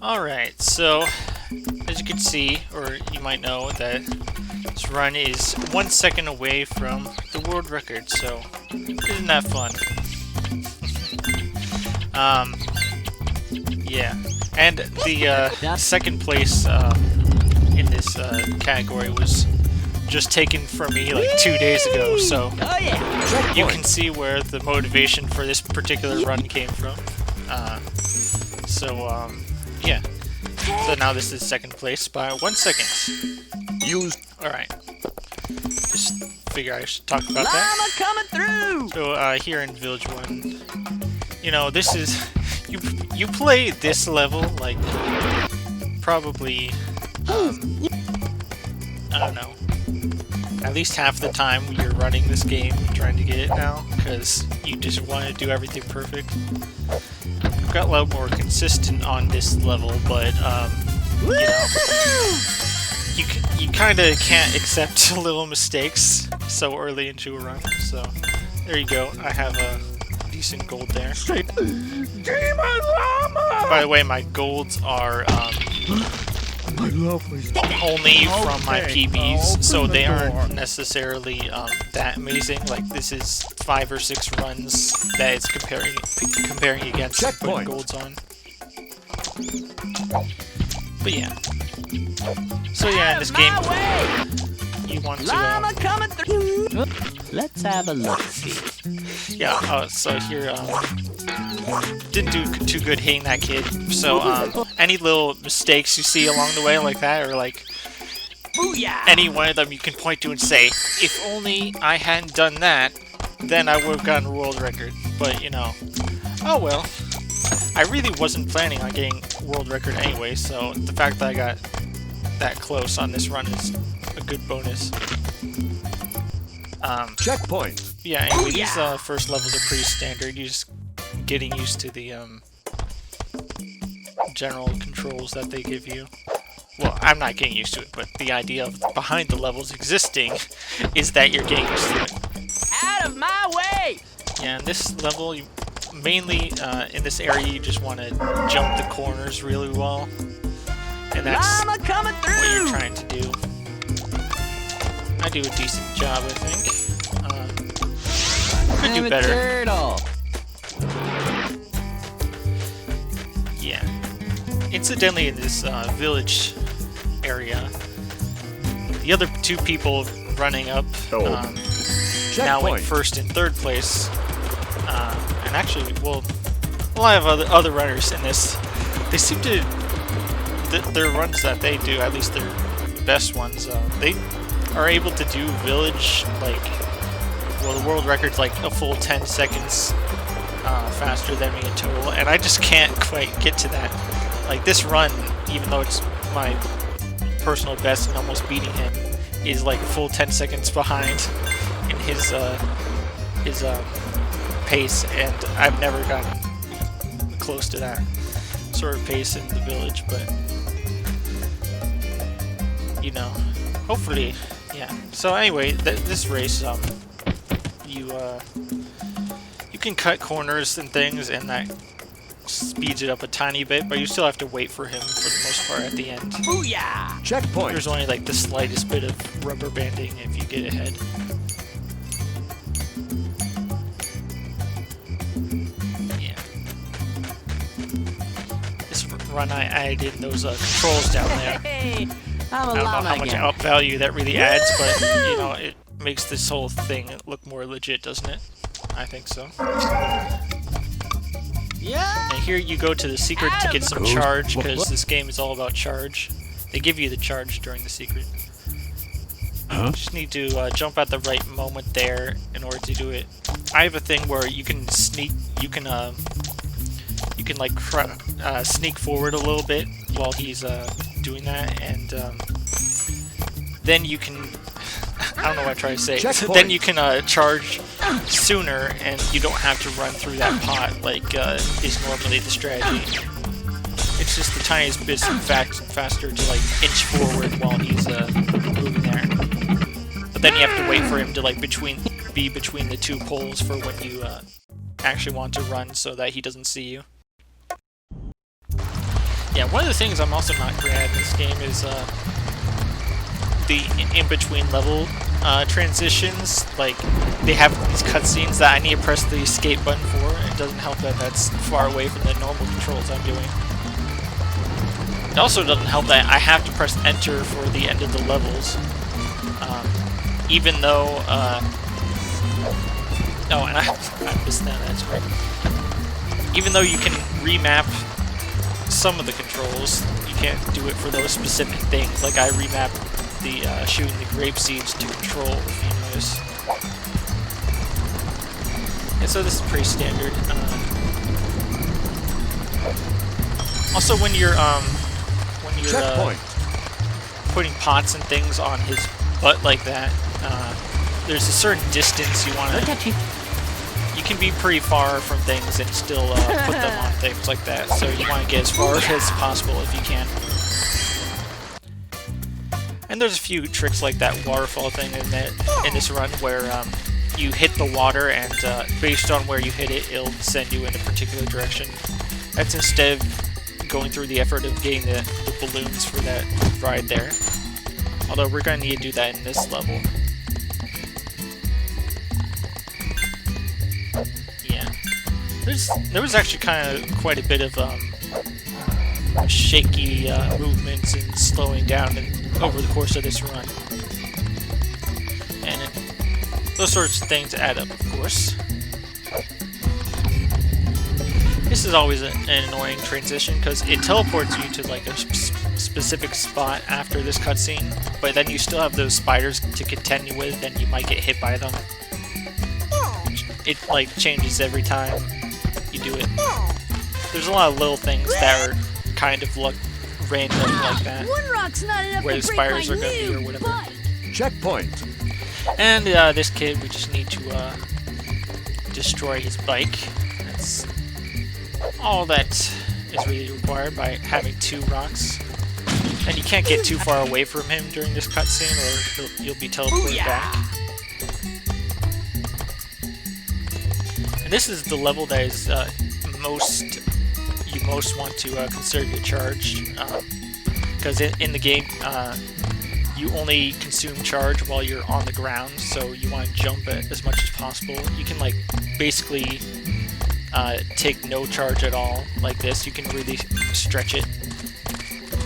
Alright, so as you can see, or you might know, that this run is 1 second away from the world record, so isn't that fun? Yeah. And the second place in this category was just taken from me like 2 days ago, so you can see where the motivation for this particular run came from. Yeah. So now this is second place by 1 second. Alright. Just figure I should talk about that. Coming through. So here in Village 1, you know, this is you play this level like probably I don't know, at least half the time you're running this game trying to get it now, because you just want to do everything perfect. I've got a lot more consistent on this level, but you know, you kind of can't accept little mistakes so early into a run. So there you go. I have a decent gold there. By the way, my golds are only from my PBs, so they aren't necessarily that amazing. Like, this is 5 or 6 runs that it's comparing against putting golds on. But yeah. So yeah, in this game, you want to Let's have a look. See. Yeah. So here, didn't do too good hitting that kid. So any little mistakes you see along the way like that, or like any one of them, you can point to and say, if only I hadn't done that, then I would have gotten a world record. But you know, oh well. I really wasn't planning on getting world record anyway, so the fact that I got that close on this run is a good bonus. Checkpoint. Yeah, anyway, these first levels are pretty standard. You're just getting used to the general controls that they give you. Well, I'm not getting used to it, but the idea of behind the levels existing is that you're getting used to it. Out of my way! Yeah, in this level, you mainly in this area, you just want to jump the corners really well, and that's what you're trying to do. I do a decent job, I think. Could do better. Turtle. Yeah. Incidentally, in this village area, the other 2 people running up now went first and third place. And actually, well, I have other runners in this. They seem to, their runs that they do, at least their best ones, they are able to do village, like, well, the world record's like a full 10 seconds faster than me in total, and I just can't quite get to that. Like, this run, even though it's my personal best and almost beating him, is like a full 10 seconds behind in his pace, and I've never gotten close to that sort of pace in the village, but you know, hopefully, yeah. So anyway, this race, you can cut corners and things, and that speeds it up a tiny bit, but you still have to wait for him for the most part at the end. Booyah! Checkpoint. There's only like the slightest bit of rubber banding if you get ahead. Run, I added in those controls down there. Hey, I don't know how much out value that really adds, but you know, it makes this whole thing look more legit, doesn't it? I think so. Yeah. And here you go to the secret to get some charge, because this game is all about charge. They give you the charge during the secret. You just need to jump at the right moment there in order to do it. I have a thing where you can sneak, you can like sneak forward a little bit while he's doing that, and then you can, I don't know what I'm trying to say, then you can charge sooner, and you don't have to run through that pot like is normally the strategy. It's just the tiniest bit faster to like inch forward while he's moving there. But then you have to wait for him to like be between the 2 poles for when you actually want to run, so that he doesn't see you. Yeah, one of the things I'm also not great at in this game is the in-between level transitions. Like, they have these cutscenes that I need to press the escape button for, and it doesn't help that that's far away from the normal controls I'm doing. It also doesn't help that I have to press enter for the end of the levels. Even though, oh, and I missed that, that's right. Even though you can remap some of the controls, you can't do it for those specific things. Like, I remapped the shooting the grape seeds to control, if you notice. And so this is pretty standard. Also, when you're putting pots and things on his butt like that, there's a certain distance you want to. You can be pretty far from things and still put them on things like that. So you want to get as far as possible if you can. And there's a few tricks like that waterfall thing in this run where you hit the water and based on where you hit it, it'll send you in a particular direction. That's instead of going through the effort of getting the balloons for that ride there. Although we're going to need to do that in this level. Yeah. There was actually quite a bit of shaky movements and slowing down over the course of this run. And those sorts of things add up, of course. This is always an annoying transition because it teleports you to like a specific spot after this cutscene, but then you still have those spiders to contend with, and you might get hit by them. It like changes every time you do it. There's a lot of little things that are kind of look random like that, One rock's not enough where to the break spiders my are going to be or new whatever. butt. Checkpoint. And this kid, we just need to destroy his bike. That's all that is really required by having 2 rocks. And you can't get too far away from him during this cutscene or you'll be teleported back. And this is the level that is you most want to consider your charge. Because in the game, you only consume charge while you're on the ground, so you want to jump it as much as possible. You can like basically take no charge at all like this. You can really stretch it.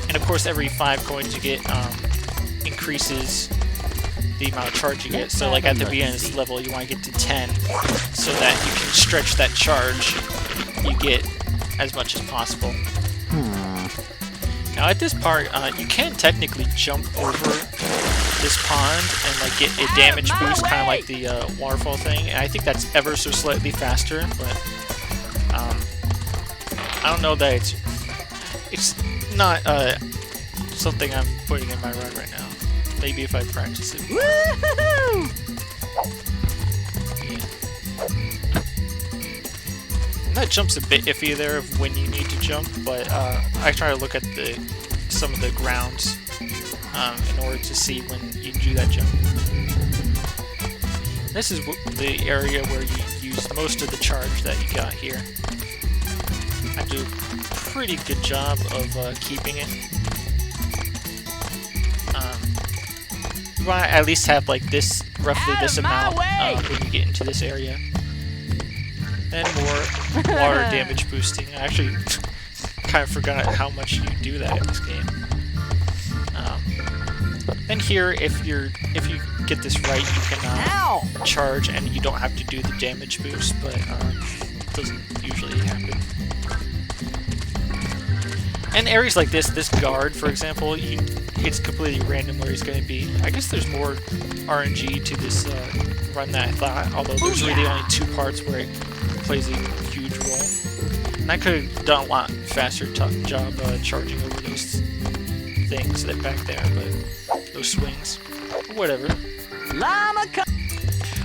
And of course every 5 coins you get increases the amount of charge you get. So like at the beginning of this level you want to get to 10 so that you can stretch that charge you get as much as possible. Now at this part, you can technically jump over this pond and like get a damage boost, kind of like the waterfall thing. And I think that's ever so slightly faster, but I don't know that it's not something I'm putting in my run right now. Maybe if I practice it. Woohoo! Yeah. And that jump's a bit iffy there of when you need to jump, but I try to look at some of the grounds in order to see when you do that jump. This is the area where you use most of the charge that you got here. I do a pretty good job of keeping it. You want to at least have like this, roughly this amount when you get into this area. And more water damage boosting. I actually kind of forgot how much you do that in this game. And here, if you get this right, you can charge and you don't have to do the damage boost, but it doesn't usually happen. And areas like this guard, for example, it's completely random where he's going to be. I guess there's more RNG to this run than I thought, although there's really only 2 parts where it plays a huge role. And I could have done a lot faster job charging over those things that back there, but those swings, whatever.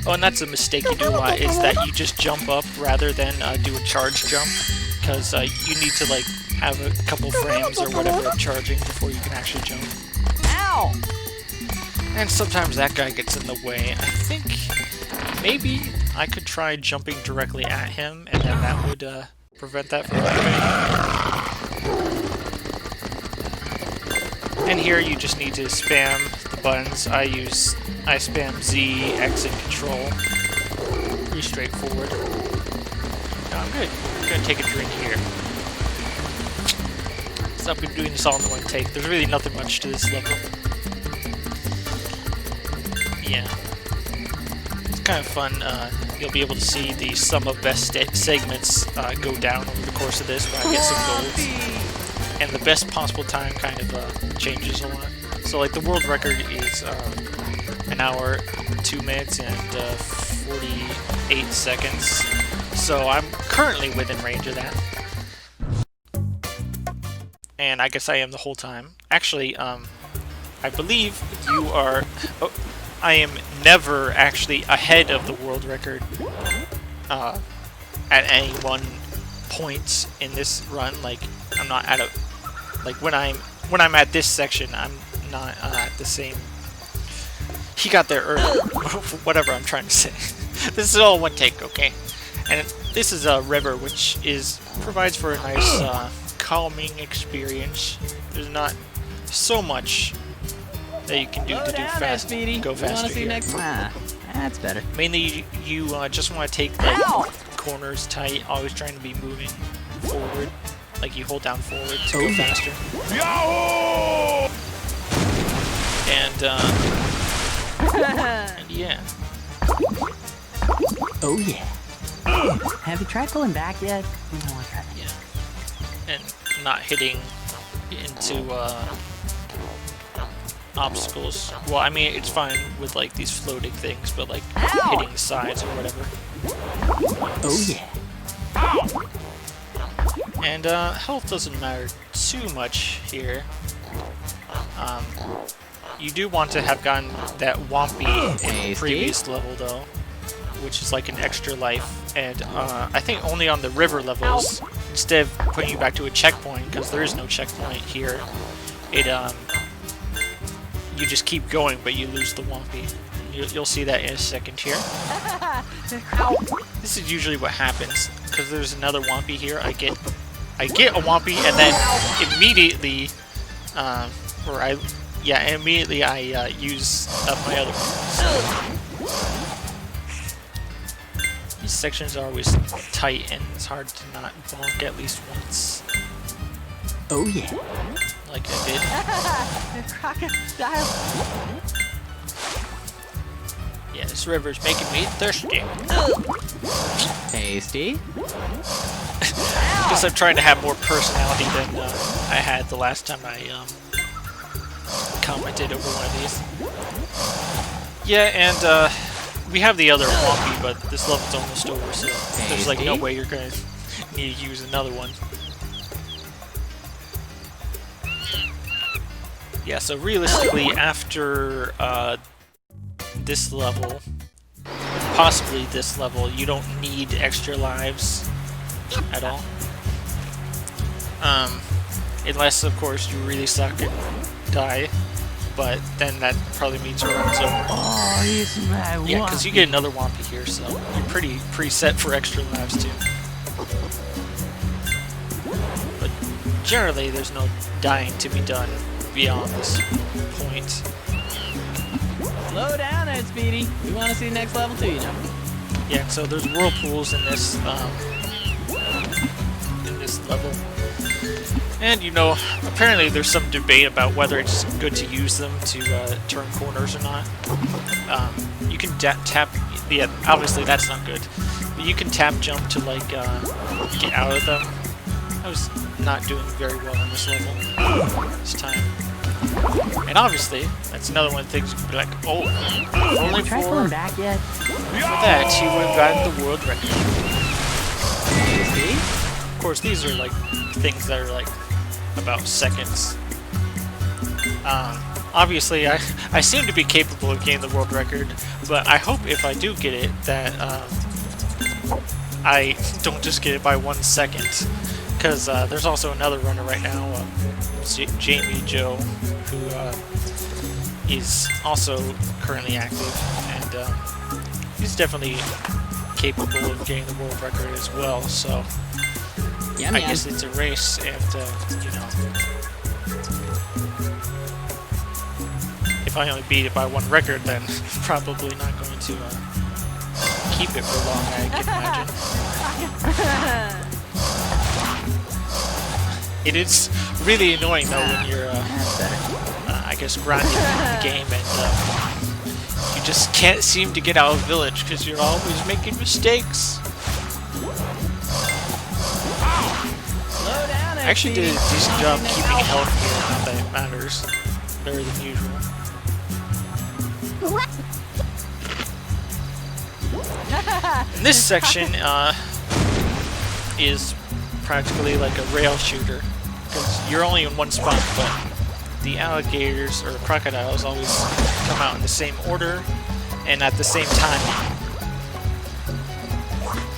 Oh, and that's a mistake you do a lot, is that you just jump up rather than do a charge jump, because you need to like have a couple frames or whatever of charging before you can actually jump. Ow! And sometimes that guy gets in the way. I think maybe I could try jumping directly at him, and then that would prevent that from happening. And here you just need to spam the buttons. I spam Z, X, and Control. Pretty straightforward. No, I'm good. I'm gonna take a drink here. Stop doing this all in one take. There's really nothing much to this level. Yeah. It's kind of fun. You'll be able to see the sum of best segments go down over the course of this when I get some golds. And the best possible time kind of changes a lot. So like the world record is 1 hour, 2 minutes, and 48 seconds. So I'm currently within range of that. And I guess I am the whole time. Actually, I believe you are... Oh, I am never actually ahead of the world record at any one point in this run. Like, I'm not at a... Like, when I'm at this section, I'm not at the same... He got there early. Whatever I'm trying to say. This is all one take, okay? And this is a river, which provides for a nice calming experience. There's not so much that you can do to go faster here. That's better. Mainly, you just want to take like corners tight, always trying to be moving forward. Like you hold down forward to go faster. And yeah. Oh yeah. Have you tried pulling back yet? Yeah. And not hitting into obstacles. Well, I mean, it's fine with like these floating things, but like hitting the sides or whatever. Oh yeah. And health doesn't matter too much here. You do want to have gotten that Whompy in the previous level though, which is like an extra life. And I think only on the river levels, instead of putting you back to a checkpoint, because there is no checkpoint here, you just keep going, but you lose the Whompy. You'll see that in a second here. This is usually what happens, because there's another Whompy here. I get a Whompy, and then immediately, immediately I use up my other one. So, these sections are always tight, and it's hard to not bonk at least once. Oh yeah. Like I did. Crocodile. Yeah, this river's making me thirsty. Tasty. Guess I'm trying to have more personality than I had the last time I commented over one of these. Yeah, and we have the other Whompy, but this level's almost over, so there's like no way you're gonna need to use another one. Yeah, so realistically, after this level, possibly this level, you don't need extra lives at all. Unless, of course, you really suck and die, but then that probably means your run's over. Oh, he's my Yeah, because you get another Whompy here, so you're pretty preset for extra lives too. But generally, there's no dying to be done beyond this point. Slow down there, Speedy. We want to see the next level too, you know. Yeah, so there's whirlpools in this level. And, you know, apparently there's some debate about whether it's good to use them to turn corners or not. You can tap... Yeah, obviously that's not good. But you can tap jump to, like, get out of them. I was not doing very well on this level this time. And obviously, that's another one of the things you can be like, oh, only Try for pulling back yet? that you would have gotten the world record. Tasty. Of course, these are like things that are like about seconds. Obviously, I seem to be capable of getting the world record, but I hope if I do get it that I don't just get it by 1 second, because there's also another runner right now, Jamie Joe, who is also currently active, and he's definitely capable of getting the world record as well. So. I guess it's a race, and, you know, I only beat it by 1 record, then probably not going to keep it for long, I can imagine. It is really annoying though when you're, I guess, grinding the game and you just can't seem to get out of village because you're always making mistakes. I actually did a decent job keeping health here, not that it matters. Better than usual. And this section is practically like a rail shooter, because you're only in one spot, but the alligators or crocodiles always come out in the same order and at the same time.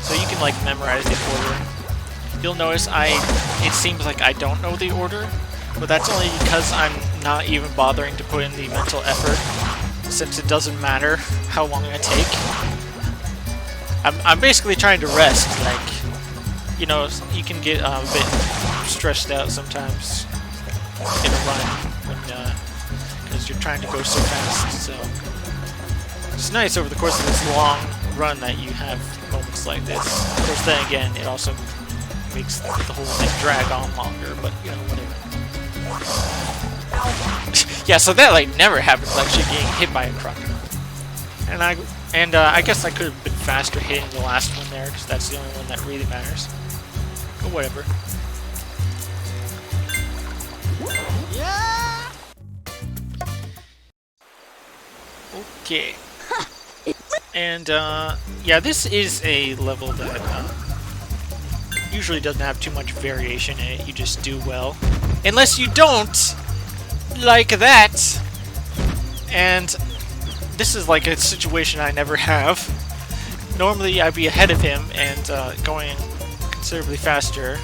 So you can like memorize the order. You'll notice it seems like I don't know the order, but that's only because I'm not even bothering to put in the mental effort, since it doesn't matter how long I take. I'm basically trying to rest, like, you know, you can get a bit stressed out sometimes in a run because you're trying to go so fast. So it's nice over the course of this long run that you have moments like this. Of course, then again, it also makes the whole thing drag on longer, but you know, whatever. Yeah, so that like never happens, actually getting hit by a crocodile. And I guess I could have been faster hitting the last one there, because that's the only one that really matters. But whatever. Yeah. Okay. And yeah, this is a level that usually doesn't have too much variation in it. You just do well, unless you don't, like that. And this is like a situation I never have. Normally I'd be ahead of him and going considerably faster.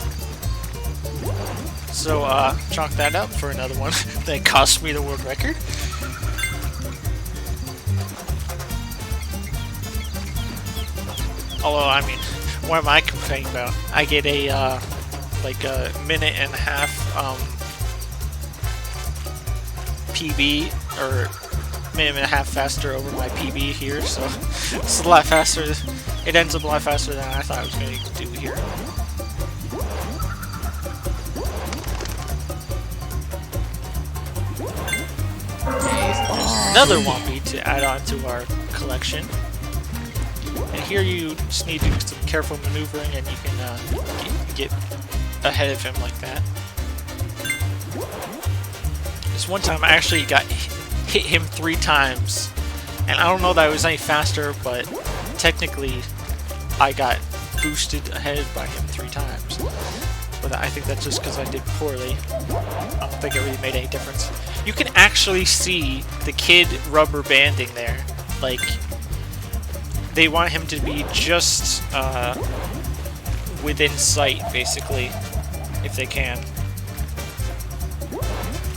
So chalk that up for another one that cost me the world record. Although, I mean, what am I complaining about? I get a like a minute and a half PB, or minute and a half faster over my PB here, so it's a lot faster. It ends up a lot faster than I thought I was going to do here. There's another Whompy to add on to our collection. And here you just need to do some careful maneuvering and you can get ahead of him like that. This one time I actually hit him 3 times, and I don't know that I was any faster, but technically I got boosted ahead by him 3 times. But I think that's just because I did poorly. I don't think it really made any difference. You can actually see the kid rubber banding there. Like, they want him to be just within sight, basically, if they can.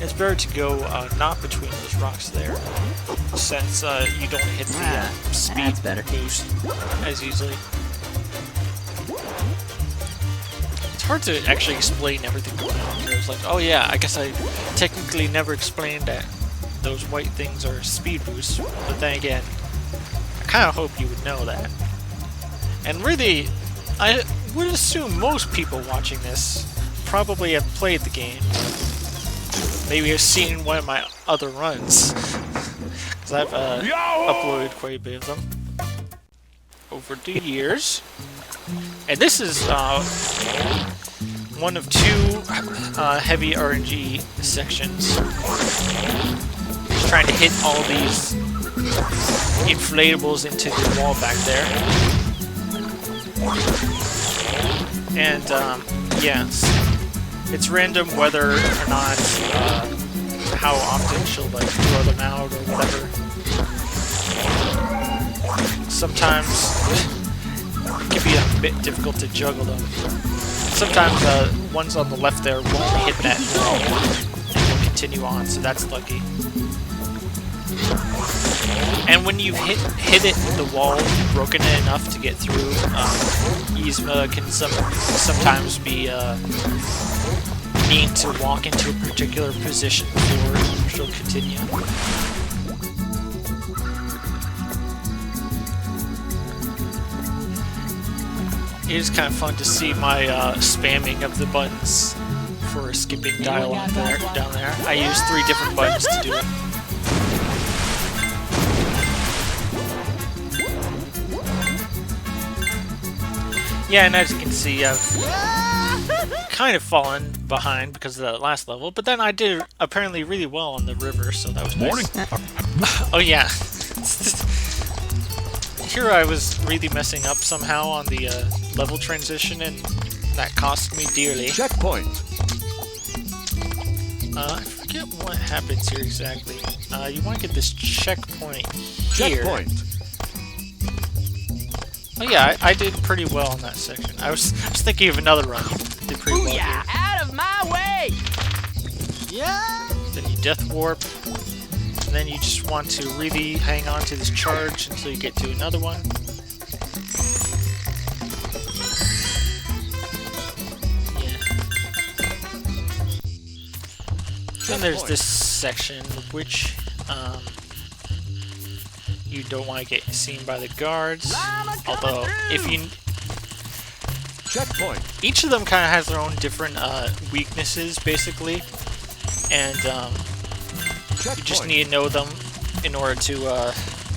It's better to go not between those rocks there, since you don't hit the speed boost as easily. It's hard to actually explain everything going on here. It's like, oh yeah, I guess I technically never explained that those white things are speed boosts, but then again, I kind of hope you would know that. And really, I would assume most people watching this probably have played the game. Maybe have seen one of my other runs, because I've uploaded quite a bit of them over the years. And this is one of 2 heavy RNG sections. Just trying to hit all these inflatables into the wall back there. And yes, it's random whether or not how often she'll like throw them out or whatever. Sometimes it can be a bit difficult to juggle them. Sometimes the ones on the left there won't hit that wall and will continue on, so that's lucky. And when you've hit it in the wall, broken it enough to get through, Yzma can sometimes be mean to walk into a particular position before she'll continue. It is kind of fun to see my spamming of the buttons for skipping dialogue down there. I use 3 different buttons to do it. Yeah, and as you can see, I've kind of fallen behind because of the last level, but then I did apparently really well on the river, so that was nice. Oh yeah. Here I was really messing up somehow on the level transition, and that cost me dearly. Checkpoint. I forget what happens here exactly. You want to get this checkpoint here. Checkpoint. Oh yeah, I did pretty well in that section. I was thinking of another run. Did pretty well here. Out of my way! Yeah. Then you death warp, and then you just want to really hang on to this charge until you get to another one. Then there's this section which you don't want to get seen by the guards. Although if you Checkpoint. each of them kind of has their own different weaknesses basically, and you just need to know them in order to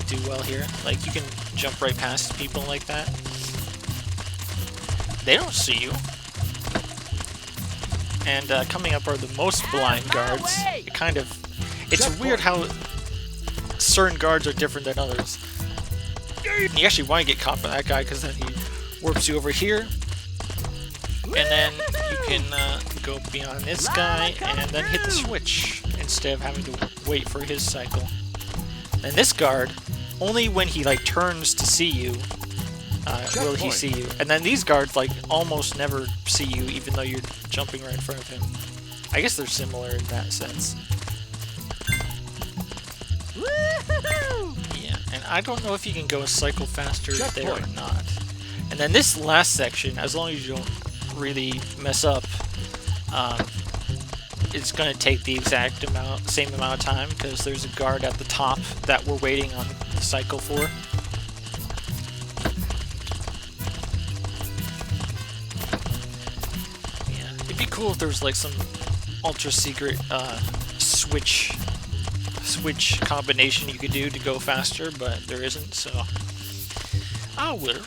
do well here. Like you can jump right past people like that. They don't see you. And coming up are the most blind guards. It's weird how certain guards are different than others. You actually want to get caught by that guy because then he warps you over here. And then you can go beyond this guy and then hit the switch instead of having to wait for his cycle. And this guard, only when he like turns to see you will he see you. And then these guards like almost never see you even though you're jumping right in front of him. I guess they're similar in that sense. Yeah, and I don't know if you can go a cycle faster there or not. And then this last section, as long as you don't really mess up, it's going to take the same amount of time because there's a guard at the top that we're waiting on the cycle for. It'd be cool if there was like some ultra secret switch combination you could do to go faster, but there isn't, so I will.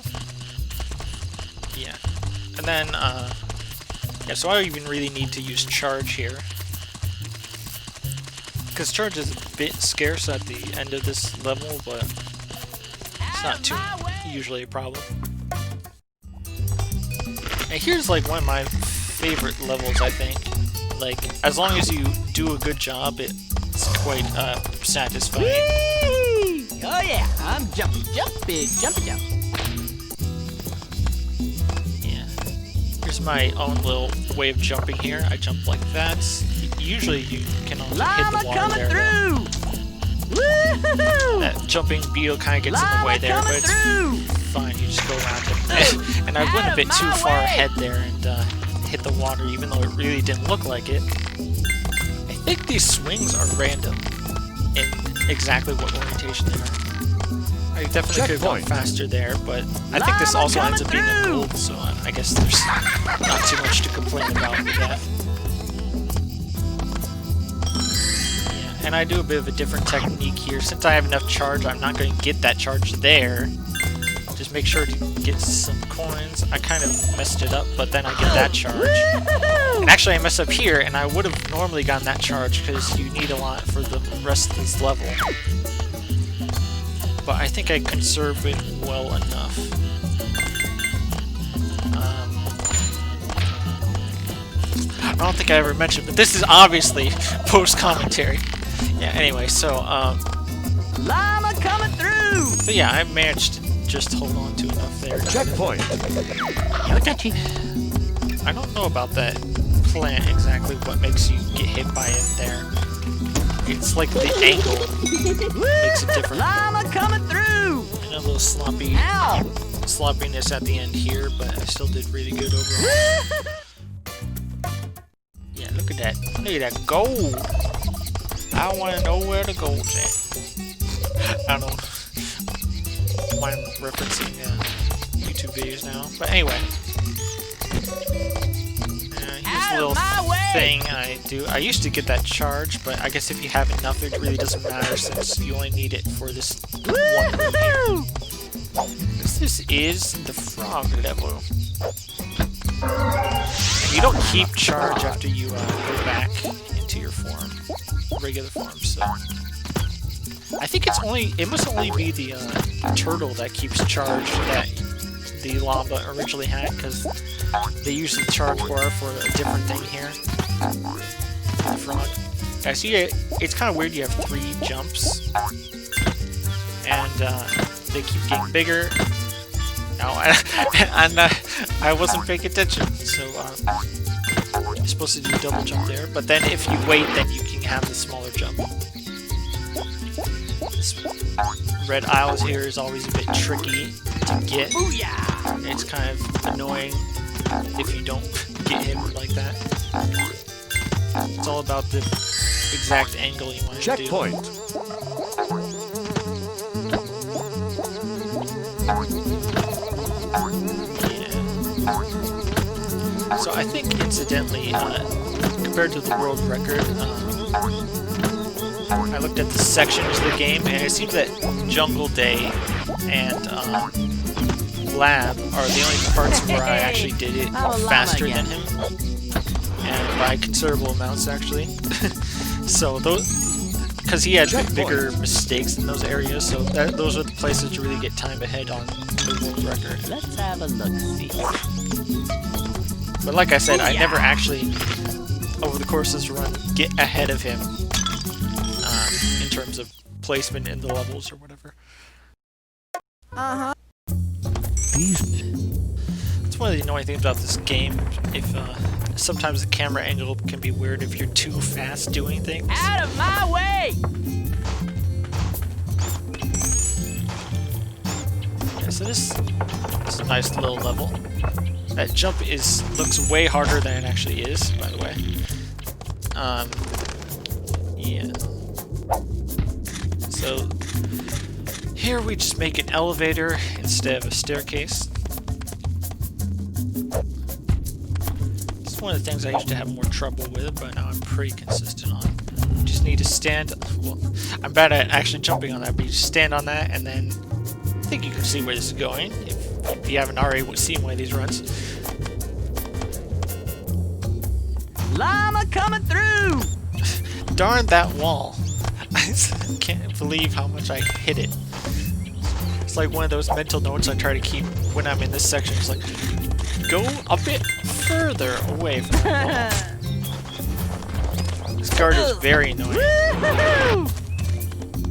Yeah, and then yeah, so I don't even really need to use charge here because charge is a bit scarce at the end of this level, but it's not too usually a problem. And here's like one of my favorite levels, I think. Like, as long as you do a good job, it's quite satisfying. Whee! Oh yeah, I'm jumpy, jumpy. Yeah. Here's my own little way of jumping here. I jump like that. Usually you can also hit the water there. That jumping beetle kind of gets in the way there, but it's fine. You just go around it. And I went a bit too far ahead there and hit the water, even though it really didn't look like it. I think these swings are random in exactly what orientation they are. I definitely could have gone faster there, but I think this also ends up being a gold, so I guess there's not too much to complain about with that. Yeah, and I do a bit of a different technique here. Since I have enough charge, I'm not going to get that charge there. Just make sure to get some coins. I kind of messed it up, but then I get that charge. And actually I messed up here, and I would have normally gotten that charge because you need a lot for the rest of this level. But I think I conserve it well enough. I don't think I ever mentioned, but this is obviously post-commentary. Yeah, anyway, so, Llama coming through! so yeah, I managed to just hold on to enough there. Checkpoint. Look at you. I don't know about that plant exactly what makes you get hit by it there. It's like the angle makes it different. Llama coming through! And a little sloppiness at the end here, but I still did really good overall. Yeah, look at that. Look at that gold. I want to know where the gold's at. I don't know why I'm referencing YouTube videos now. But anyway. Here's a little thing I do. I used to get that charge, but I guess if you have enough, it really doesn't matter since you only need it for this one room here. This is the frog level. And you don't keep charge after you go back into your form, regular form. So I think it must only be the turtle that keeps charge that the llama originally had, because they use the charge bar for a different thing here. The frog. I see it's kind of weird. You have 3 jumps, and they keep getting bigger. No, and I wasn't paying attention, so you're supposed to do a double jump there. But then if you wait, then you can have the smaller jump. This red aisles here is always a bit tricky to get. It's kind of annoying if you don't get him like that. It's all about the exact angle you want to do. Checkpoint. So I think, incidentally, compared to the world record, I looked at the sections of the game, and it seems that Jungle Day and Lab are the only parts where I actually did it faster than him, and by considerable amounts, actually. So those, because he had bigger mistakes in those areas, so those are the places to really get time ahead on the world record. Let's have a look-see. But like I said, I never actually, over the course of this run, get ahead of him in terms of placement in the levels or whatever. It's one of the annoying things about this game. If sometimes the camera angle can be weird if you're too fast doing things. Out of my way! Yeah, so this is a nice little level. That jump looks way harder than it actually is, by the way. Yeah. So here we just make an elevator instead of a staircase. This is one of the things I used to have more trouble with, but now I'm pretty consistent on. You just need to stand. Well, I'm bad at actually jumping on that, but you just stand on that, and then I think you can see where this is going if you haven't already seen one of these runs. Llama coming through! Darn that wall. I can't believe how much I hit it. It's like one of those mental notes I try to keep when I'm in this section. It's like, go a bit further away from that wall. This guard is very annoying.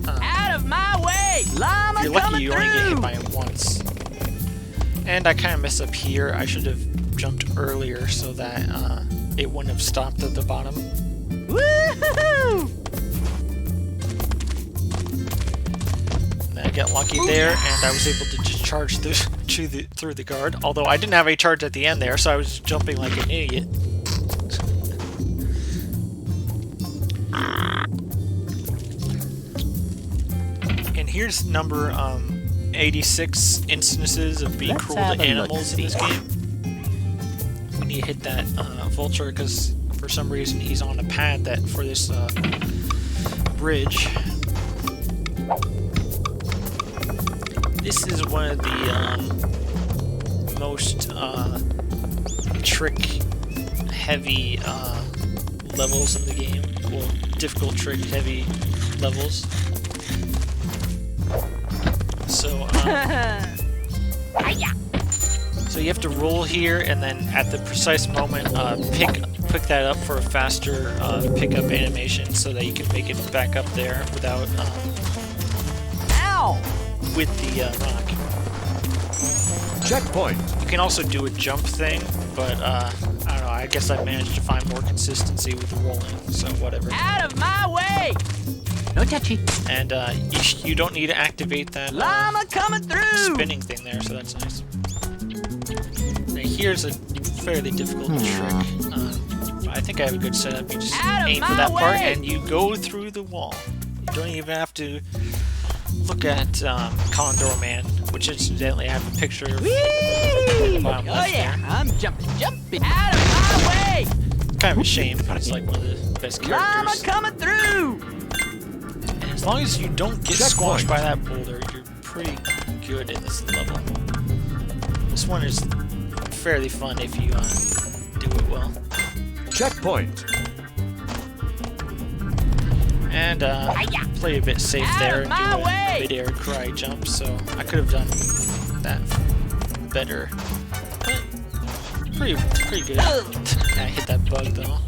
Out of my way! Llama If you're lucky, coming you only get hit through! by it once. And I kind of messed up here. I should have jumped earlier so that it wouldn't have stopped at the bottom. Woohoo! And I got lucky there, and I was able to just charge through the guard. Although I didn't have a charge at the end there, so I was jumping like an idiot. And here's number 86 instances of being cruel to animals in this game. When you hit that vulture, because for some reason he's on a pad that for this bridge. This is one of the most trick-heavy levels in the game. Well, difficult trick-heavy levels. So, so you have to roll here, and then at the precise moment, pick that up for a faster pickup animation, so that you can make it back up there without Ow! with the rock. Checkpoint. You can also do a jump thing, but I don't know. I guess I managed to find more consistency with the rolling, so whatever. Out of my way! No touchy. And you don't need to activate that Llama coming through! spinning thing there, so that's nice. Now here's a fairly difficult trick. I think I have a good setup. You just Out of aim for my that part, way! and you go through the wall. You don't even have to look at Condor Man, which incidentally I have a picture of. Whee! Bottom Oh left yeah, there. I'm jumping out of my way. Kind of a shame, but it's like one of the best Llama characters. coming through. And as long as you don't get squashed by that boulder, you're pretty good in this level. This one is fairly fun if you do it well. Checkpoint. And play a bit safe Out there of and my do a way! mid-air karate jump, so I could have done that better. But pretty good. I hit that bug though.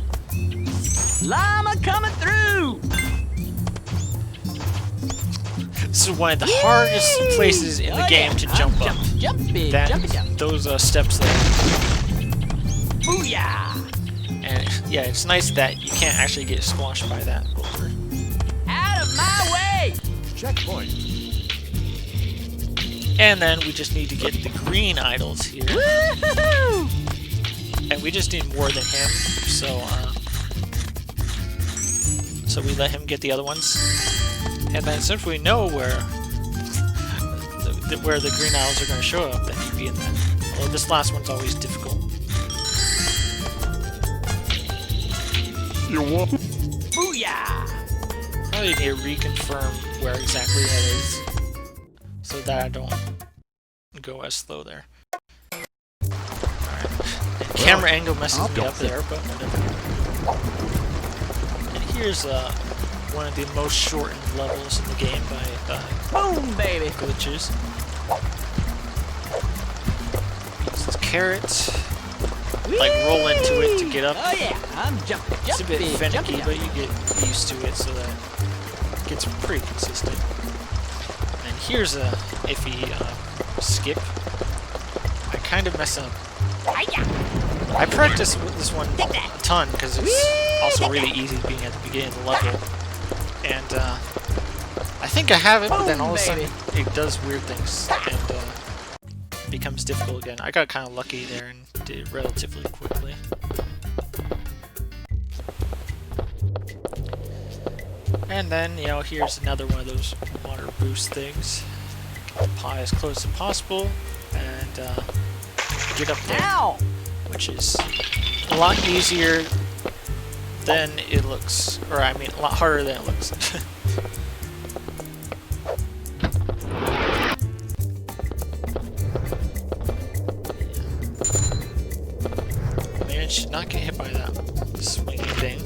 Llama coming through. This is one of the hardest places in the Oh, game yeah. to jump I'm up. Jumping, That, jumping. those steps there. Booyah! And yeah, it's nice that you can't actually get squashed by that boulder. Out of my way! Checkpoint. And then we just need to get the green idols here. Woohoo! And we just need more than him, so we let him get the other ones. And then since we know where the green idols are going to show up, then you'd be in that. Although this last one's always difficult. You want? Booyah! Probably need to reconfirm where exactly that is, so that I don't go as slow there. Alright. Camera angle messes me up there, but whatever. And here's one of the most shortened levels in the game by Boom, baby! glitches. Use this carrot, like roll into it to get up. Oh yeah, I'm jumping, It's a bit jumping, finicky, jumping. but you get used to it, so that it gets pretty consistent. And here's a iffy skip. I kind of mess up. I practiced with this one a ton because it's also really easy being at the beginning of the level. And I think I have it, but then all of a sudden it does weird things and becomes difficult again. I got kind of lucky there and did it relatively quickly. And then, you know, here's another one of those water boost things. Get the pie as close as possible and get up there. Ow! Which is a lot easier than it looks, or I mean a lot harder than it looks. Managed to not get hit by that swinging thing.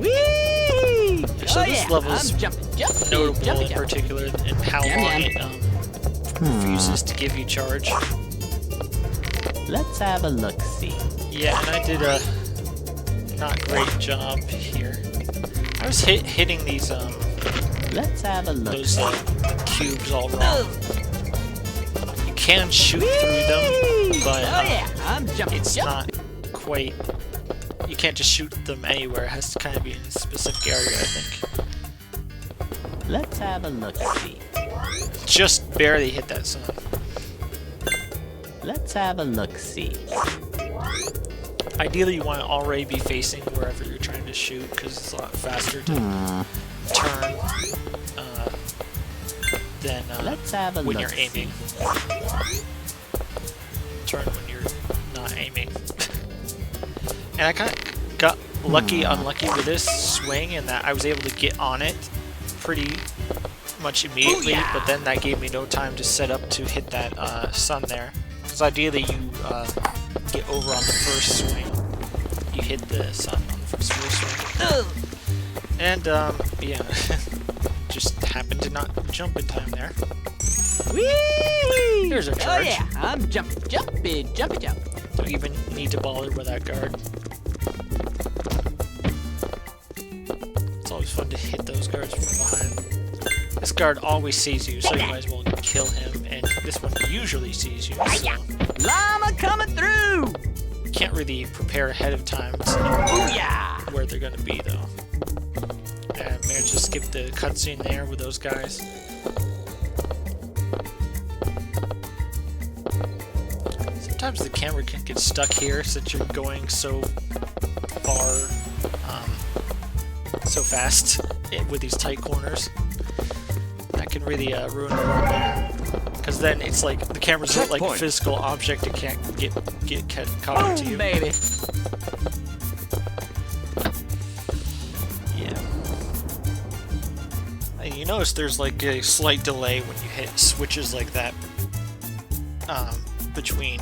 Whee! So Oh this yeah, level is I'm jumping, Notable jumping, in jumping. particular in how Yum, long yum. it refuses to give you charge. Let's have a look-see. Yeah, and I did a not great job here. I was hitting these Let's have a those look. cubes all wrong. You can shoot through them, but Oh yeah, I'm jumping, it's jumping. not quite. You can't just shoot them anywhere. It has to kind of be in a specific area, I think. Let's have a look-see. Just barely hit that sun. Let's have a look-see. Ideally, you want to already be facing wherever you're trying to shoot, because it's a lot faster to turn than Let's have a when you're look-see. aiming. Turn when you're not aiming. And I kind of got lucky, unlucky with this swing in that I was able to get on it pretty much immediately, Booyah! but then that gave me no time to set up to hit that sun there. Because ideally you get over on the first swing. You hit the sun on the first swing. And, yeah, just happened to not jump in time there. Whee! Here's a Oh charge. yeah, I'm jumping, jumping. Don't even need to bother with that guard. It's always fun to hit those guards from behind. This guard always sees you, so you might as well kill him, and this one usually sees you, so Llama coming through! you can't really prepare ahead of time to Booyah! where they're gonna be, though. And managed to skip the cutscene there with those guys. Sometimes the camera can get stuck here since you're going so far so fast with these tight corners. That can really ruin the run. Because then it's like the camera's like a physical object. It can't get caught up to you. Baby. Yeah. And you notice there's like a slight delay when you hit switches like that between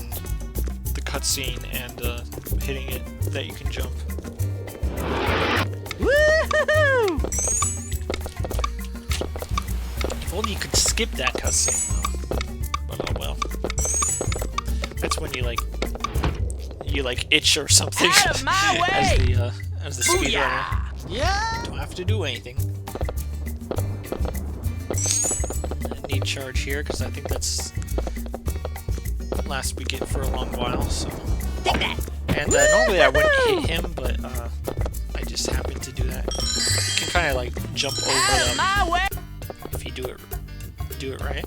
the cutscene and hitting it that you can jump. Woohoo! If only you could skip that cutscene though. But oh well. That's when you like itch or something Out of my way! as the speedrunner. Yeah. Don't have to do anything. I need charge here because I think that's last we get for a long while. So. Take that. And normally I wouldn't hit him, but I just happened to do that. You can kind of like jump over Out of them my way. if you do it right.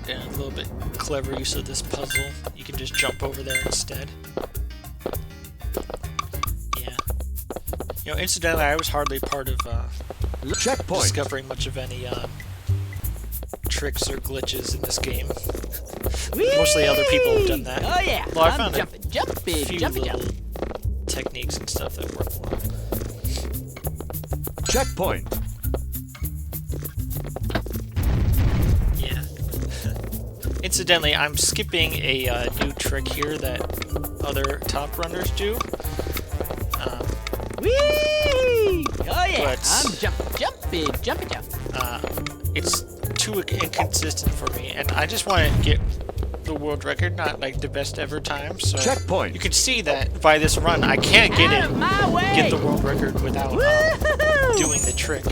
And a little bit clever use of this puzzle. You can just jump over there instead. Yeah. You know, incidentally, I was hardly part of Checkpoint. discovering much of any tricks or glitches in this game. Whee! Mostly other people have done that. Oh yeah. Well, I I'm found jumping, a jumping, few jumping, little jumping. techniques and stuff that work well. Checkpoint. Yeah. Incidentally, I'm skipping a new trick here that other top runners do. Whee! Oh yeah. But- I'm jumping, jumping, jumping, jumping. It's too inconsistent for me, and I just want to get the world record, not like the best ever time. So Checkpoint. you can see that by this run, I can't get Out of my way. get the world record without Woo-hoo! doing the trick.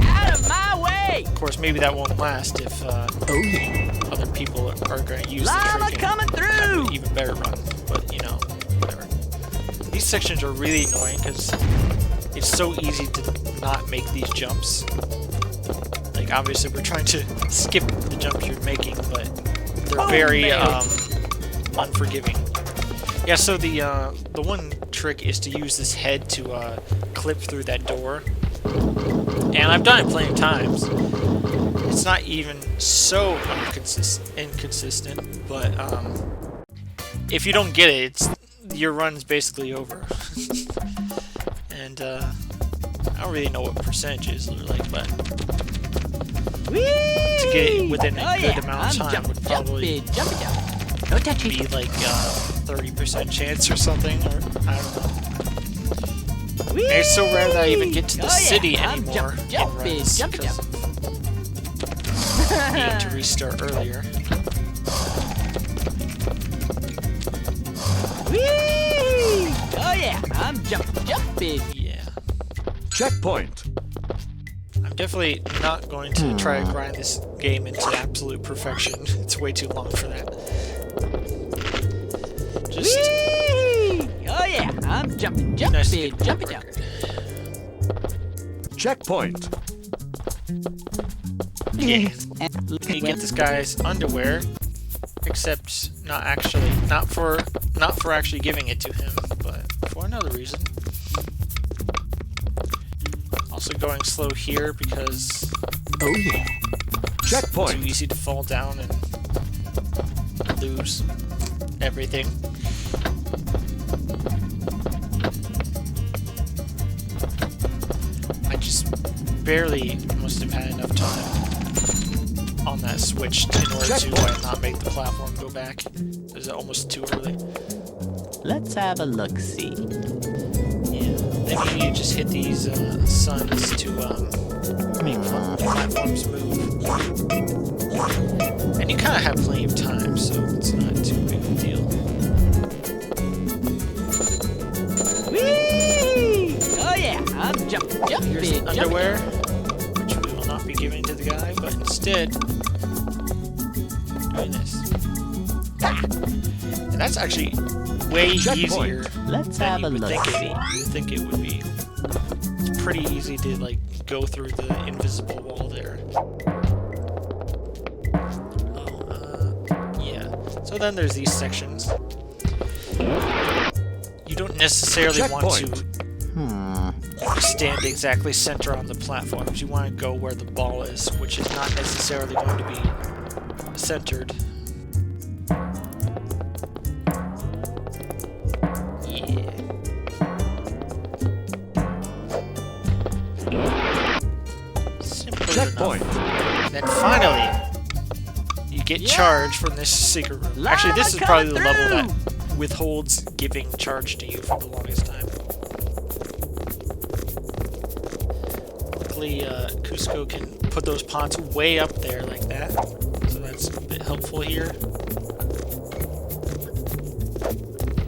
Out of my way. Of course, maybe that won't last if Oh yeah. other people are going to use Llama the trick coming and have through. an even better run. But you know, whatever. These sections are really annoying because it's so easy to not make these jumps. Like obviously we're trying to skip the jumps you're making, but they're Oh, very man. unforgiving. Yeah, so the one trick is to use this head to clip through that door. And I've done it plenty of times. It's not even so inconsistent, but if you don't get it, your run's basically over. And I don't really know what percentages are like, but Whee! to get it within a Oh good yeah. amount of I'm time would probably jumping, jumping. No touchy. be like 30% chance or something, or I don't know. Whee! And it's so rare that I even get to the Oh, yeah. city I'm anymore in jumping, runs jumping, because of needing to restart earlier. Whee! Oh yeah. I'm jumping. Yeah. Checkpoint. I'm definitely not going to try to grind this game into absolute perfection. It's way too long for that. Just Whee! Oh yeah. I'm jumping, nice to get jumping, the jumping, record. jumping. Checkpoint. Yeah. You get this guy's underwear, except not for actually giving it to him, but for another reason. Also going slow here because Oh yeah. it's Checkpoint. too easy to fall down and lose everything. I just barely must have had enough time on that switch in order to not make the platform go back. It was almost too early. Let's have a look-see. Yeah. Then you need to just hit these suns to make platforms move. And you kind of have plenty of time, so it's not too big of a deal. Whee! Oh yeah. I'm jumping, Here's the jumping. underwear, which we will not be giving to the guy, but instead doing this. And that's actually way Checkpoint. easier Let's than have you a would look. think it would be. It's pretty easy to like go through the invisible wall there. Oh, yeah. So then there's these sections. You don't necessarily want to Checkpoint. stand exactly center on the platforms. You want to go where the ball is, which is not necessarily going to be centered. Yeah. Simple Checkpoint. enough. Then finally, you get charge from this secret room. Actually, this is probably the level that withholds giving charge to you for the longest time. Luckily, Cusco can put those pots way up there like that, so that's a bit helpful here.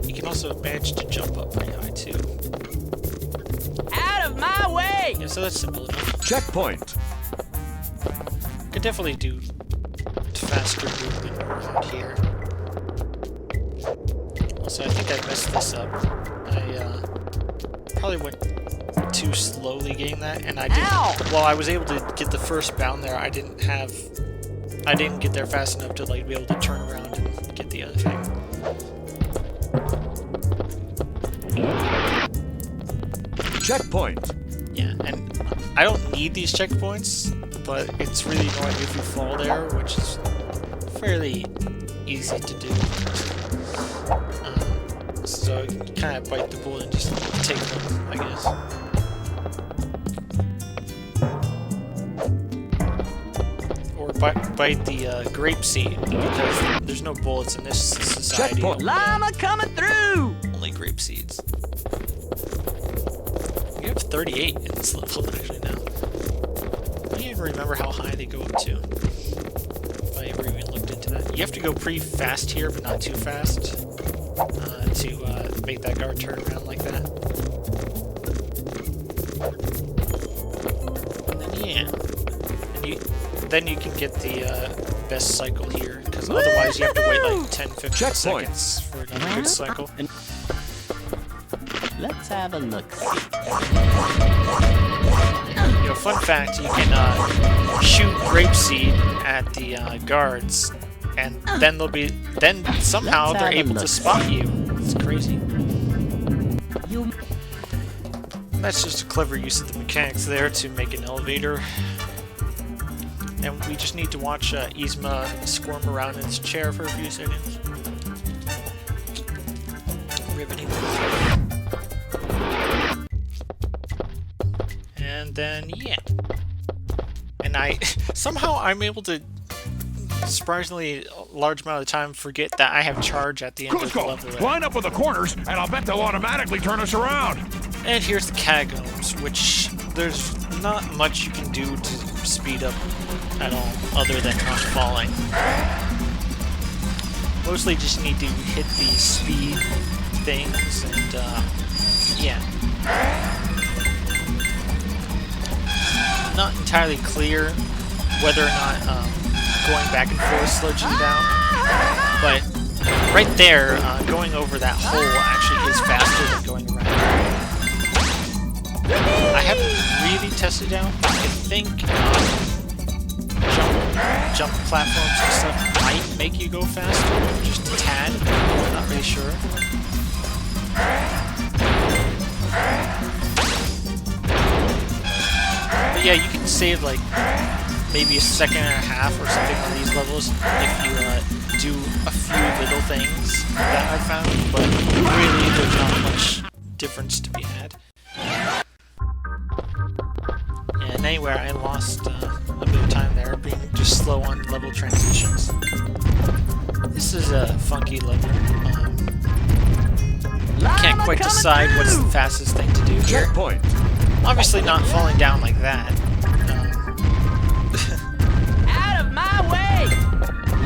You can also manage to jump up pretty high too. Out of my way! Yeah, so that's simple enough. Checkpoint. Could definitely do faster movement around here. Also, I think I messed this up. I probably went too slowly getting that, and I didn't. Ow! While I was able to get the first bound there, I didn't get there fast enough to like be able to turn around and get the other thing. Checkpoint. Yeah, and I don't need these checkpoints, but it's really annoying if you fall there, which is fairly easy to do. So you kind of bite the bullet and just take them, I guess. Or bite the grape seed, because there's no bullets in this society. Checkpoint. Llama coming through! Only grape seeds. You have 38 in this level actually now. I don't even remember how high they go up to. If I ever even looked into that. You have to go pretty fast here, but not too fast. To make that guard turn around like that. And then yeah. And then you can get the best cycle here, because otherwise you have to wait like 10-15 Checkpoint. seconds for another good cycle. Let's have a look. You know, fun fact, you can shoot grapeseed at the guards, and then somehow Let's they're have a able to look. spot you. It's crazy. You That's just a clever use of the mechanics there to make an elevator. And we just need to watch Yzma squirm around in his chair for a few seconds. Riveting. And then, yeah. And somehow I'm able to, surprisingly large amount of the time, forget that I have charge at the end of the level Cusco, there. line up with the corners, and I'll bet they'll automatically turn us around. And here's the catacombs, which there's not much you can do to speed up at all, other than not falling. Mostly just need to hit the speed things, and yeah. Not entirely clear whether or not going back and forth slows you down, but right there, going over that hole actually is faster than going around. I haven't really tested it out, but I think jump platforms and stuff might make you go faster, just a tad. I'm not really sure. But yeah, you can save like maybe a second and a half or something on these levels if you do a few little things that I've found, but really there's not much difference to be had. And anyway, I lost a bit of time there, being just slow on level transitions. This is a funky level. Can't quite decide what's the fastest thing to do here. Checkpoint. Obviously not falling down like that. out of my way!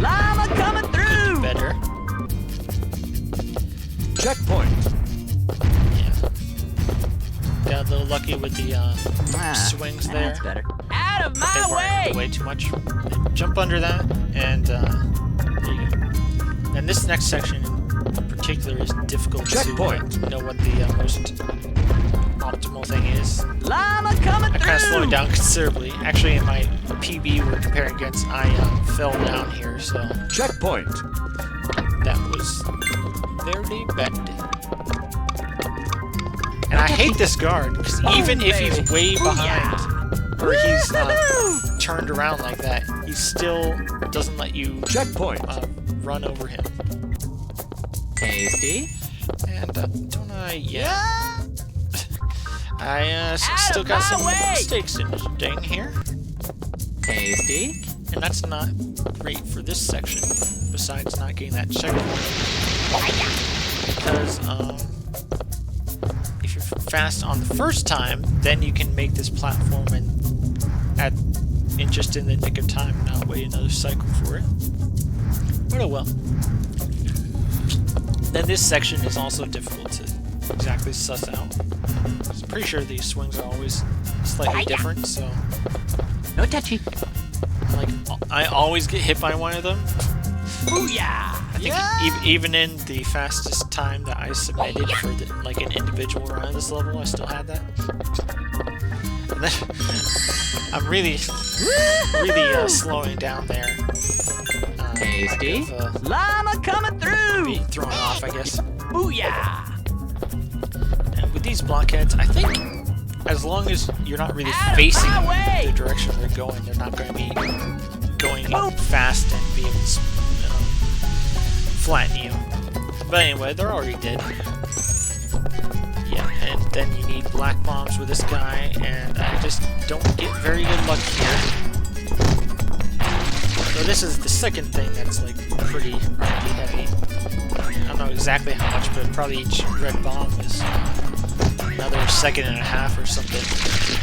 Llama coming through! Better. Checkpoint. Yeah. Got a little lucky with the swings there. That's better. Out of They my weren't way! way too much. Jump under that, and there you go. And this next section in particular is difficult Checkpoint. to know what the most optimal thing is. Llama coming I through! kind of slowed down considerably. Actually, in my PB we're comparing against, I fell down here, so Checkpoint. that was very bad. And I hate this guard, because even if he's way behind, or he's turned around like that, he still doesn't let you Checkpoint. Run over him. Tasty. And don't I? Yeah. I still got some mistakes in here. Tasty. And that's not great for this section, besides not getting that checkpoint. Because, if you're fast on the first time, then you can make this platform just in the nick of time, not wait another cycle for it. But oh well. Then this section is also difficult to exactly suss out. I'm pretty sure these swings are always slightly different, so... No touchy. Like, I always get hit by one of them. Booyah! I think even in the fastest time that I submitted for like an individual run of this level, I still had that. And then I'm really slowing down there. Tasty. Kind of, Llama coming through! being thrown off, I guess. Booyah! And with these blockheads, I think as long as you're not really facing the direction they're going, they're not going to be going fast and be able to flatten you. But anyway, they're already dead. Yeah, and then you need black bombs with this guy, and I just don't get very good luck here. So this is the second thing that's like pretty RNG heavy. I don't know exactly how much, but probably each red bomb is another second and a half or something.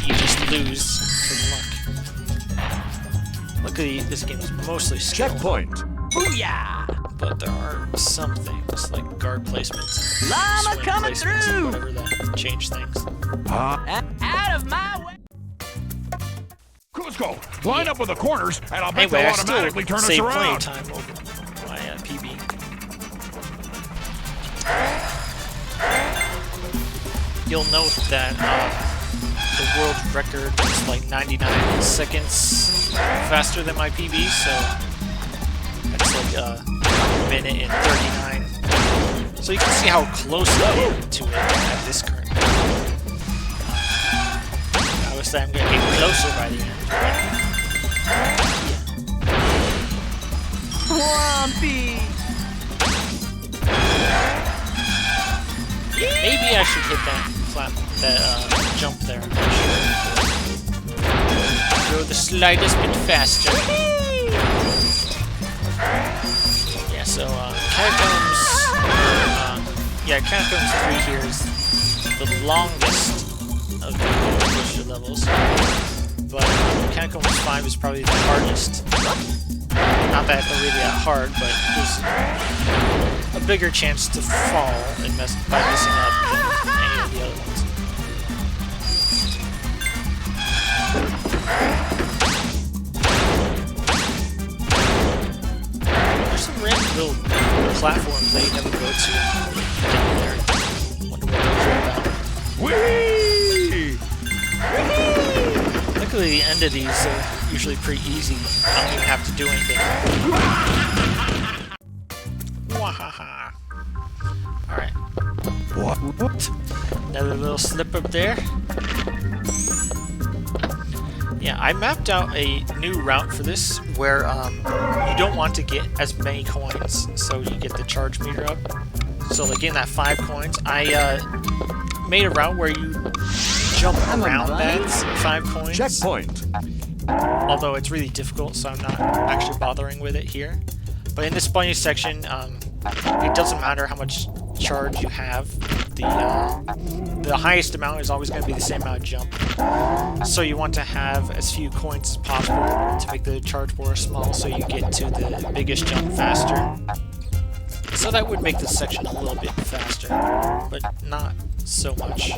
You just lose from luck. Luckily, this game is mostly skill. Checkpoint. Booyah! But there are some things like guard placements, Llama swing coming placements, through! and whatever that change things. Out of my way! Cusco, line up with the corners, and I'll bet Anyway, they'll I still automatically turn us save plenty of around. time over my PB. You'll note that the world record is like 99 seconds faster than my PB, so that's like a minute and 39. So you can see how close I am to it at this current point. I would say I'm going to get closer by the end. Swampy! Maybe I should hit that jump there. Go the slightest bit faster. Yeah, so Catacombs. Catacombs 3 here is the longest of the Booster levels, but Catacombs 5 is probably the hardest. Not that they're really that hard, but there's a bigger chance to fall and by messing up than any of the other ones. There's some random little platforms that you never go to down there. Wonder what those are about. Whee! Luckily, the end of these are usually pretty easy. I don't even have to do anything. Wahaha. Alright. What? Another little slip up there. Yeah, I mapped out a new route for this where you don't want to get as many coins, so you get the charge meter up. So like in that 5 coins, I made a route where you jump around that 5 coins. Checkpoint. Although it's really difficult, so I'm not actually bothering with it here. But in this bunny section, it doesn't matter how much charge you have. The highest amount is always going to be the same amount of jump. So you want to have as few coins as possible to make the charge bar small, so you get to the biggest jump faster. So that would make this section a little bit faster, but not so much.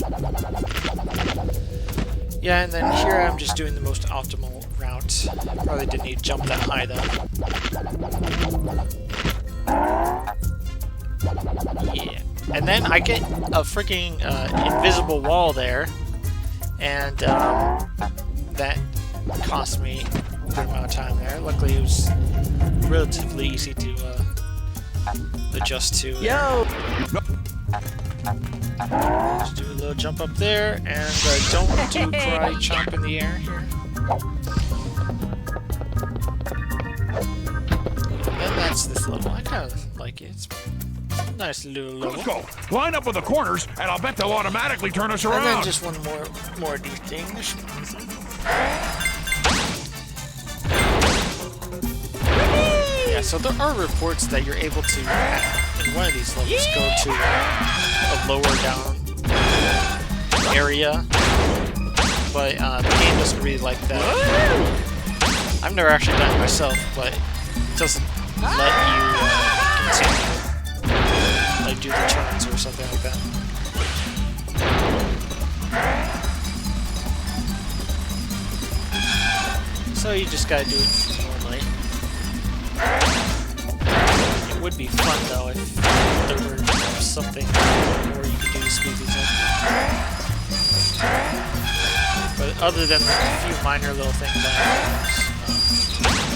Yeah, and then here I'm just doing the most optimal route. Probably didn't need to jump that high though. Yeah. And then I get a freaking invisible wall there, and that cost me a good amount of time there. Luckily it was relatively easy to adjust to. Yo! Just do a little jump up there, and don't do karate chop in the air here. And that's this level. I kind of like it. It's a nice little level. Let's go. Line up with the corners, and I'll bet they'll automatically turn us And then around. just one more of these things. Yeah, so there are reports that you're able to, in one of these levels, go to a lower down area, but the game doesn't really like that. I've never actually done it myself, but it doesn't let you continue, like do the turns or something like that. So you just gotta do it normally. It would be fun though if there were something more you could do to speed these up. But other than a few minor little things,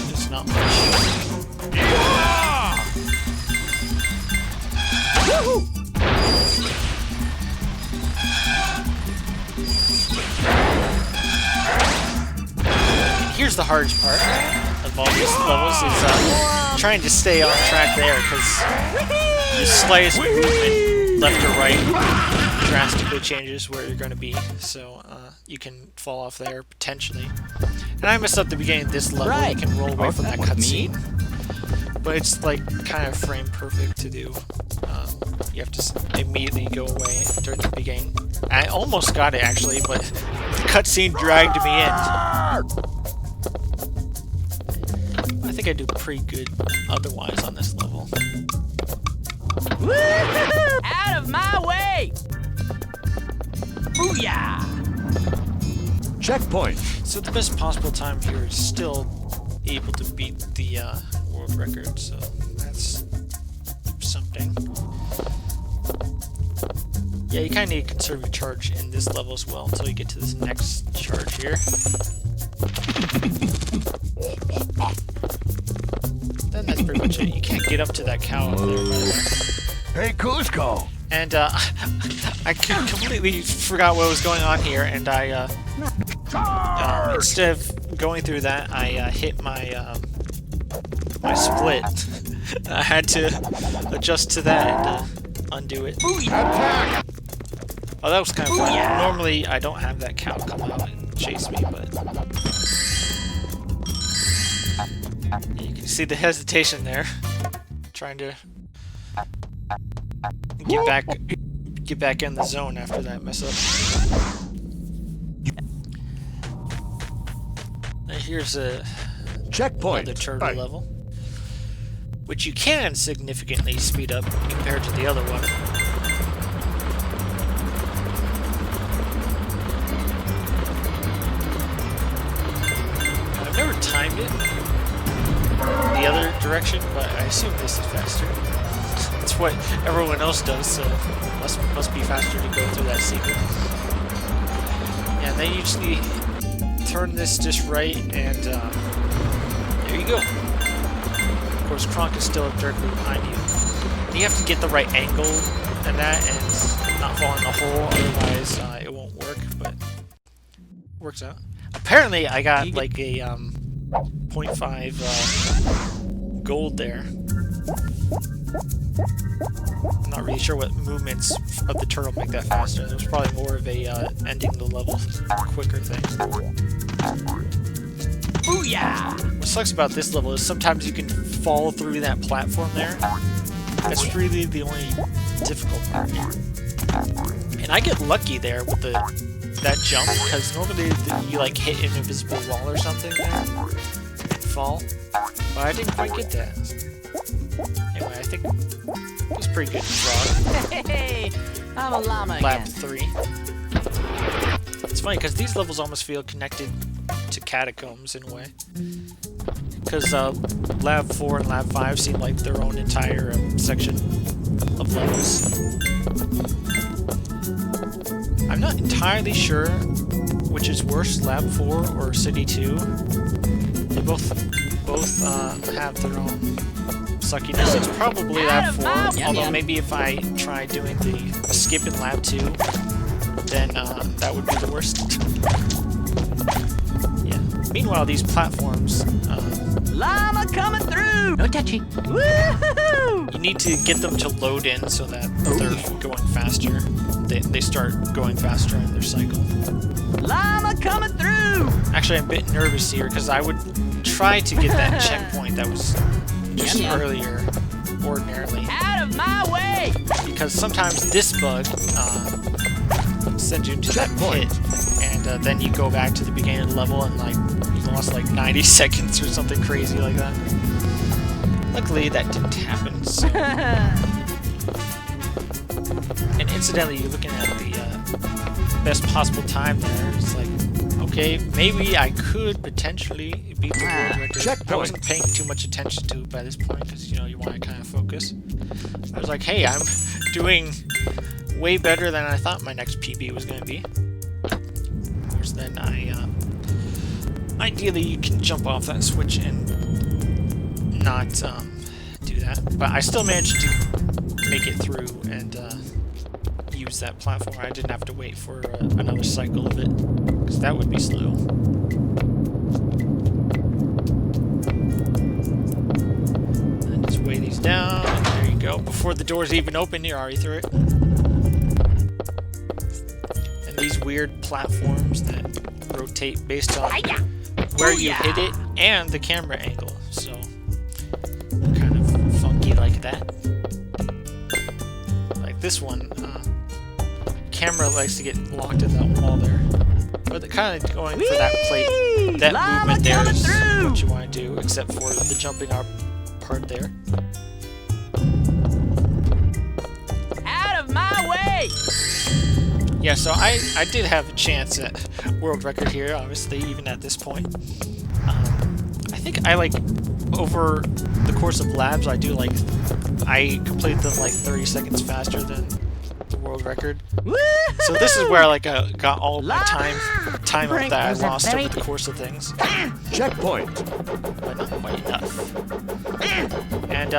there's not much. Yeah! Woohoo! Here's the hardest part of all these levels is trying to stay on track there, because the slightest movement left or right drastically changes where you're going to be, so you can fall off there potentially. And I messed up the beginning of this level. Right. You can roll away from that With me? cutscene, but it's like kind of frame perfect to do. You have to immediately go away during the beginning. I almost got it actually, but the cutscene dragged me in. I think I do pretty good otherwise on this level. Woo-hoo-hoo! Out of my way! Booyah! Checkpoint. So the best possible time here is still able to beat the world record, so that's something. Yeah, you kind of need to conserve your charge in this level as well until you get to this next charge here. Then that's pretty much it. You can't get up to that cow up there, by the way. Hey, Cusco. And I completely forgot what was going on here, and I instead of going through that, I hit my my split. I had to adjust to that and undo it. Attack! Oh, that was kind of fun. Normally, I don't have that cow come out and chase me, but you can see the hesitation there, trying to get back in the zone after that mess up. And here's another Checkpoint. turtle level, which you can significantly speed up compared to the other one. I've never timed it the other direction, but I assume this is faster. That's what everyone else does, so must be faster to go through that secret. And then you just need to turn this just right, and there you go. Of course, Kronk is still directly behind you. And you have to get the right angle and that, and not fall in the hole, otherwise it won't work, but it works out. Apparently, I got like a 0.5 gold there. I'm not really sure what movements of the turtle make that faster. It was probably more of a ending the level quicker thing. Booyah! What sucks about this level is sometimes you can fall through that platform there. That's really the only difficult part here. And I get lucky there with that jump, because normally you like hit an invisible wall or something there and fall. But I didn't quite get that. Anyway, I think it was pretty good frog. Hey, I'm a llama Lab again. 3. It's funny because these levels almost feel connected to Catacombs in a way. Because Lab 4 and Lab 5 seem like their own entire section of levels. I'm not entirely sure which is worse, Lab 4 or City 2. They both have their own suckiness. It's probably lab 4, Yum, although yum. maybe if I try doing the skip in lab 2, then that would be the worst. Yeah. Meanwhile, these platforms, Llama coming through! No touchy. Woohoo! you need to get them to load in so that they're going faster. They start going faster in their cycle. Llama coming through! Actually, I'm a bit nervous here because I would try to get that checkpoint that was just Yum, yum. earlier, ordinarily. Out of my way! Because sometimes this bug sends you to that pit, and then you go back to the beginning of the level and like you lost like 90 seconds or something crazy like that. Luckily, that didn't happen. So. And incidentally, you're looking at the best possible time there. It's like, okay, maybe I could potentially beat the world record. Checkpoint. I wasn't paying too much attention to it by this point because, you know, you want to kind of focus. I was like, hey, I'm doing way better than I thought my next PB was going to be. Of course, then ideally you can jump off that switch and not do that. But I still managed to make it through and use that platform. I didn't have to wait for another cycle of it, because that would be slow. And just weigh these down, and there you go. Before the doors even open, you're already through it. And these weird platforms that rotate based on where you hit it and the camera angle, so kind of funky like that. Like this one, camera likes to get locked in that wall there. But they're kind of going for that plate. That Llama movement there coming is through! what you want to do, except for the jumping up part there. Out of my way! Yeah, so I did have a chance at world record here, obviously, even at this point. I think I like, over the course of labs, I complete them like 30 seconds faster than the world record. So this is where I got all of my time up that I lost over the course of things. Checkpoint. But not quite enough. And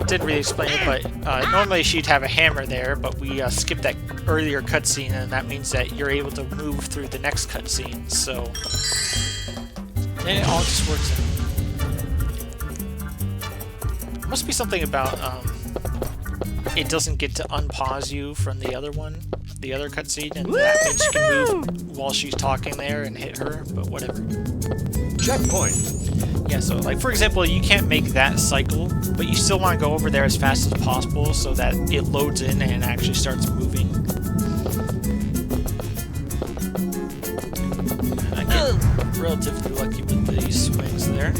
didn't really explain it, but normally she'd have a hammer there, but we skipped that earlier cutscene, and that means that you're able to move through the next cutscene. So and it all just works out. Must be something about it doesn't get to unpause you from the other one, the other cutscene, and that means you can move while she's talking there and hit her, but whatever. Checkpoint. Yeah, so like for example, you can't make that cycle, but you still want to go over there as fast as possible so that it loads in and actually starts moving. And I get relatively lucky with these swings there.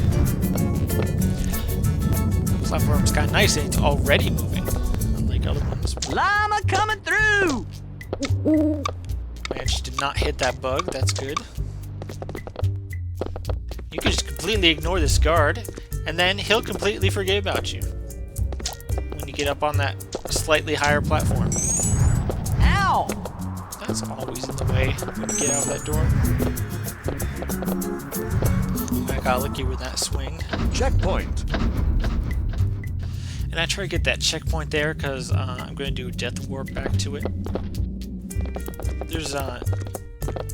The platform's kind of nice and it's already moving, unlike other ones. Llama coming through! Managed to not hit that bug, that's good. You can just completely ignore this guard, and then he'll completely forget about you when you get up on that slightly higher platform. Ow! That's always in the way when you get out of that door. I got lucky with that swing. Checkpoint. And I try to get that checkpoint there because I'm going to do a death warp back to it. There's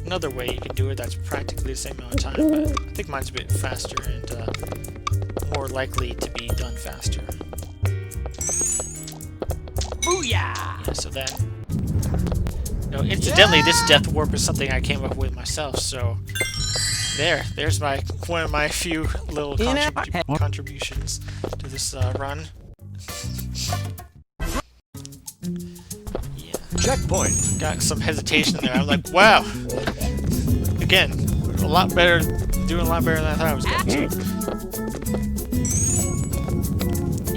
another way you can do it that's practically the same amount of time, but I think mine's a bit faster and more likely to be done faster. Booyah! Yeah, so then... No, incidentally, this death warp is something I came up with myself, so... There's one of my few little contributions to this run. Yeah. Checkpoint. Got some hesitation there. I'm like, wow! Again, doing a lot better than I thought I was going to.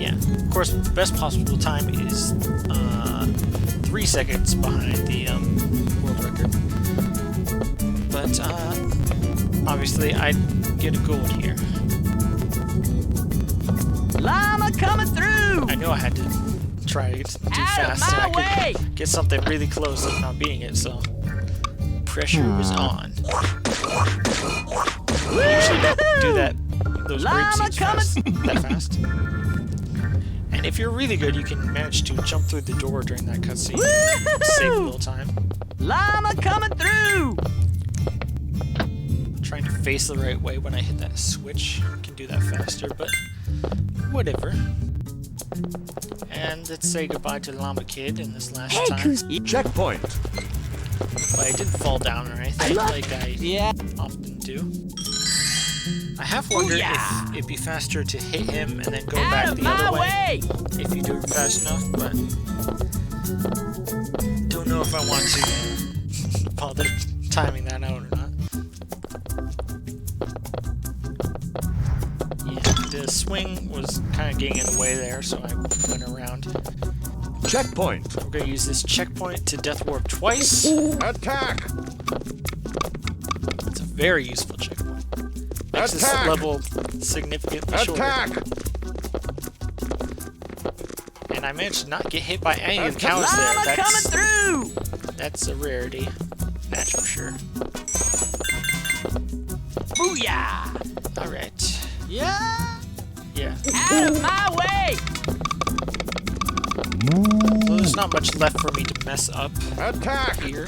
Yeah, of course, the best possible time is 3 seconds behind the world record. But obviously, I get a gold here. Llama coming through! I knew I had to try to do fast so I could get something really close if not beating it, so pressure was on. I usually don't do that those Llama grape seeds that fast. And if you're really good, you can manage to jump through the door during that cutscene. Save a little time. Llama coming through! Trying to face the right way when I hit that switch. I can do that faster, but whatever. And let's say goodbye to Llama Kid in this last time. Checkpoint. But I didn't fall down or anything like I often do. I have wondered if it'd be faster to hit him and then go back the other way if you do it fast enough, but don't know if I want to bother timing that out or not. Yeah, the swing was kind of getting in the way there, so I went around. Checkpoint. We're going to use this checkpoint to death warp twice. Attack. It's a very useful checkpoint. Makes this level significantly shorter. Attack. And I managed to not get hit by any of the cows there. That's a rarity. That's for sure. Booyah! Alright. Yeah! Yeah. Out of my way! So there's not much left for me to mess up Attack. here.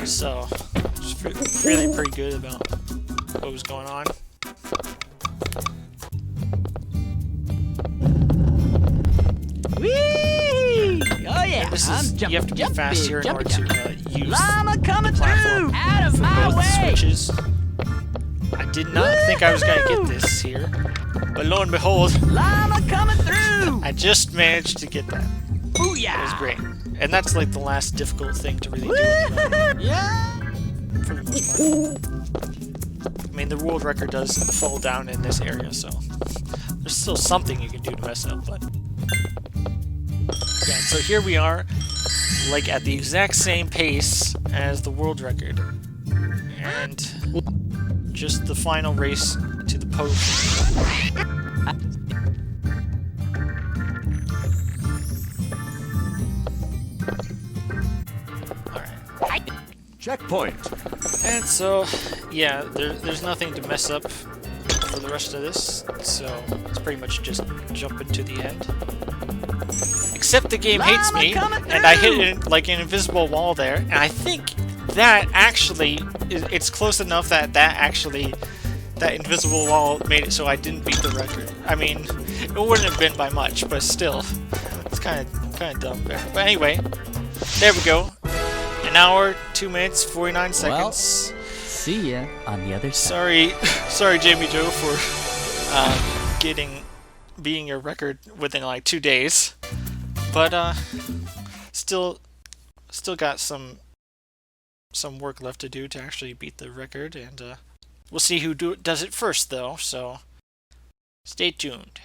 So, just feeling pretty good about what was going on. Whee! Oh yeah! This I'm is, jumping, you have to be fast here in order to use Llama coming the platform through! Out of for my both way! switches. I did not think I was going to get this here, but lo and behold, Llama coming through! I just managed to get that. Booyah! It was great. And that's like the last difficult thing to really do in the mode, Yeah! for the most part. I mean, the world record does fall down in this area, so there's still something you can do to mess up, but... Yeah, so here we are, like at the exact same pace as the world record. And just the final race to the post. Alright. Checkpoint. And so, yeah, there's nothing to mess up for the rest of this, so it's pretty much just jump into the end. Except the game hates me, and I hit like an invisible wall there, and I think that actually, it's close enough that that invisible wall made it so I didn't beat the record. I mean, it wouldn't have been by much, but still, it's kind of dumb there. But anyway, there we go. An hour, 2 minutes, 49 seconds. See ya on the other side. Sorry, Jamie Joe, for beating your record within like 2 days. But still got some work left to do to actually beat the record, and we'll see who does it first, though. So stay tuned.